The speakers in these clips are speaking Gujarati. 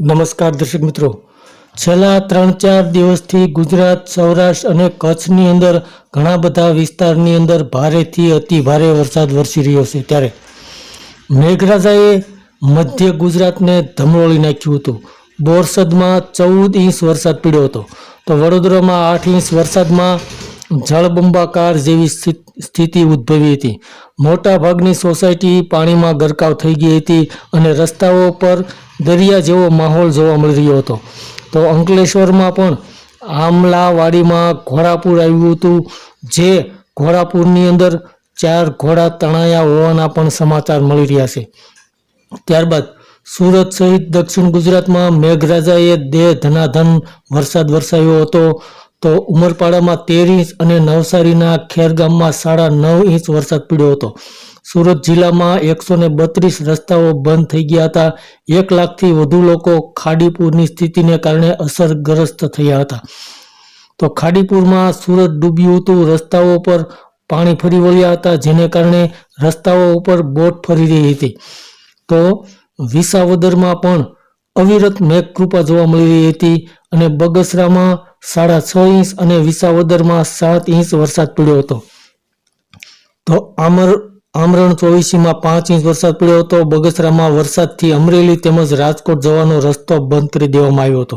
નમસ્કાર દર્શક મિત્રો, છેલ્લા 3-4 દિવસથી ગુજરાત, સૌરાષ્ટ્ર અને કચ્છની અંદર ઘણા બધા વિસ્તારની અંદર ભારેથી અતિ ભારે વરસાદ વરસી રહ્યો છે. ત્યારે મેઘરાજાએ મધ્ય ગુજરાતને ધમરોળી નાખ્યું હતું. બોરસદમાં 14 ઇંચ વરસાદ પડ્યો હતો, તો વડોદરામાં 8 ઇંચ વરસાદમાં જળબંબાકાર જેવી સ્થિતિ ઉદ્ભવી હતી. મોટા ભાગની સોસાયટી પાણીમાં ગરકાવ થઈ ગઈ હતી અને રસ્તાઓ પર દરિયા જેવો માહોલ જોવા મળી રહ્યો હતો. તો અંકલેશ્વરમાં પણ આમલાવાડીમાં ઘોડાપૂર આવ્યું હતું, જે ઘોડાપૂરની અંદર 4 ઘોડા તણાયા હોવાના પણ સમાચાર મળી રહ્યા છે. ત્યારબાદ સુરત સહિત દક્ષિણ ગુજરાતમાં મેઘરાજાએ ધનાધન વરસાદ વરસાવ્યો હતો. તો ઉમરપાડામાં 13 ઇંચ અને નવસારીના ખેરગામમાં 9.5 ઇંચ વરસાદ પડ્યો હતો. સુરત જિલ્લામાં 132 રસ્તાઓ બંધ થઈ ગયા હતા. 1 લાખથી વધુ લોકો ખાડીપુરની સ્થિતિને કારણે અસરગ્રસ્ત થયા હતા. તો ખાડીપુરમાં સુરત ડૂબ્યું હતું. રસ્તાઓ પર પાણી ફરી વળ્યા હતા, જેને કારણે રસ્તાઓ ઉપર બોટ ફરી રહી હતી. તો વિસાવદરમાં પણ અવિરત મેઘકૃપા જોવા મળી રહી હતી અને બગસરામાં 6.5 ઇંચ અને વિસાવદરમાં 7 ઇંચ વરસાદ પડ્યો હતો. તો આમરણ ચોવીસીમાં 5 ઇંચ વરસાદ પડ્યો હતો. બગસરામાં વરસાદથી અમરેલી તેમજ રાજકોટ જવાનો રસ્તો બંધ કરી દેવામાં આવ્યો હતો.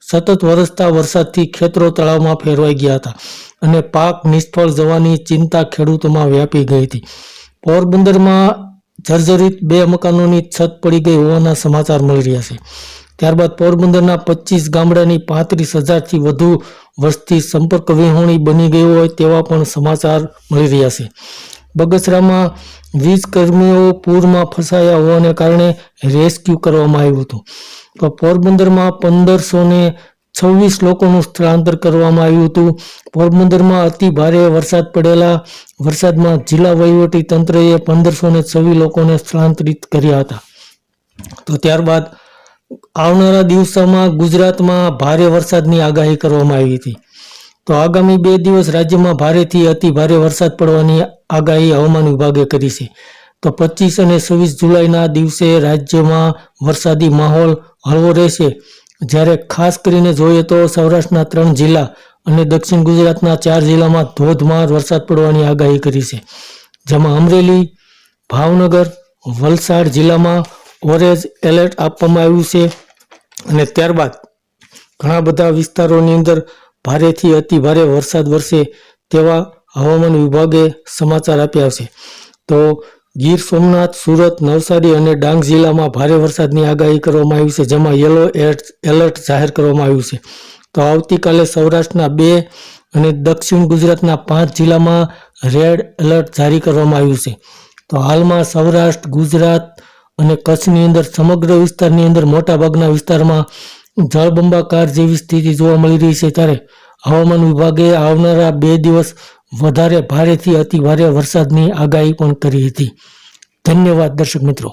સતત વરસતા વરસાદથી ખેતરો તળાવમાં ફેરવાઈ ગયા હતા અને પાક નિષ્ફળ જવાની ચિંતા ખેડૂતોમાં વ્યાપી ગઈ હતી. પોરબંદરમાં જર્જરિત 2 મકાનોની છત પડી ગઈ હોવાના સમાચાર મળી રહ્યા છે. ત્યારબાદ પોરબંદરના 25 ગામડાની 35,000થી વધુ વસ્તી સંપર્ક વિહોણી બની ગઈ હોય તેવા પણ સમાચાર મળી રહ્યા છે. બગસરામાં વીજ કર્મીઓ પૂરમાં ફસાયા હોવાને કારણે રેસ્ક્યુ કરવામાં આવ્યું હતું. તો પોરબંદરમાં 1526 લોકોનું સ્થળાંતર કરવામાં આવ્યું હતું. પોરબંદરમાં અતિ ભારે વરસાદ પડેલા વરસાદમાં જિલ્લા વહીવટી તંત્રએ 1526 લોકોને સ્થળાંતરિત કર્યા હતા. તો ત્યારબાદ આવનારા દિવસોમાં ગુજરાતમાં ભારે વરસાદની આગાહી કરવામાં આવી હતી. તો આગામી 2 દિવસ રાજ્યમાં ભારેથી અતિ ભારે વરસાદ પડવાની આગાહી હવામાન વિભાગે કરી છે. તો 25 અને 26 જુલાઈના દિવસે રાજ્યમાં વરસાદી માહોલ હળવો રહેશે. જ્યારે ખાસ કરીને જોઈએ તો સૌરાષ્ટ્રના 3 જિલ્લા અને દક્ષિણ ગુજરાતના 4 જિલ્લામાં ધોધમાર વરસાદ પડવાની આગાહી કરી છે. જેમાં અમરેલી, ભાવનગર, વલસાડ જિલ્લામાં ઓરેન્જ એલર્ટ આપવામાં આવ્યું છે. અને ત્યારબાદ ઘણા બધા વિસ્તારોની અંદર ભારેથી અતિ ભારે વરસાદ વરસે તેવા હવામાન વિભાગે સમાચાર આપ્યા છે. તો ગીર સોમનાથ, સુરત, નવસારી અને ડાંગ જિલ્લામાં ભારે વરસાદની આગાહી કરવામાં આવી છે, જેમાં યલો એલર્ટ જાહેર કરવામાં આવ્યું છે. તો આવતીકાલે સૌરાષ્ટ્રના 2 અને દક્ષિણ ગુજરાતના 5 જિલ્લામાં રેડ એલર્ટ જારી કરવામાં આવ્યું છે. તો હાલમાં સૌરાષ્ટ્ર, ગુજરાત અને કચ્છની અંદર સમગ્ર વિસ્તારની અંદર મોટાભાગના વિસ્તારમાં જળબંબાકાર જેવી સ્થિતિ જોવા મળી રહી છે. ત્યારે હવામાન વિભાગે આવનારા 2 દિવસ વધારે ભારેથી અતિ ભારે વરસાદની આગાહી પણ કરી હતી. ધન્યવાદ દર્શક મિત્રો.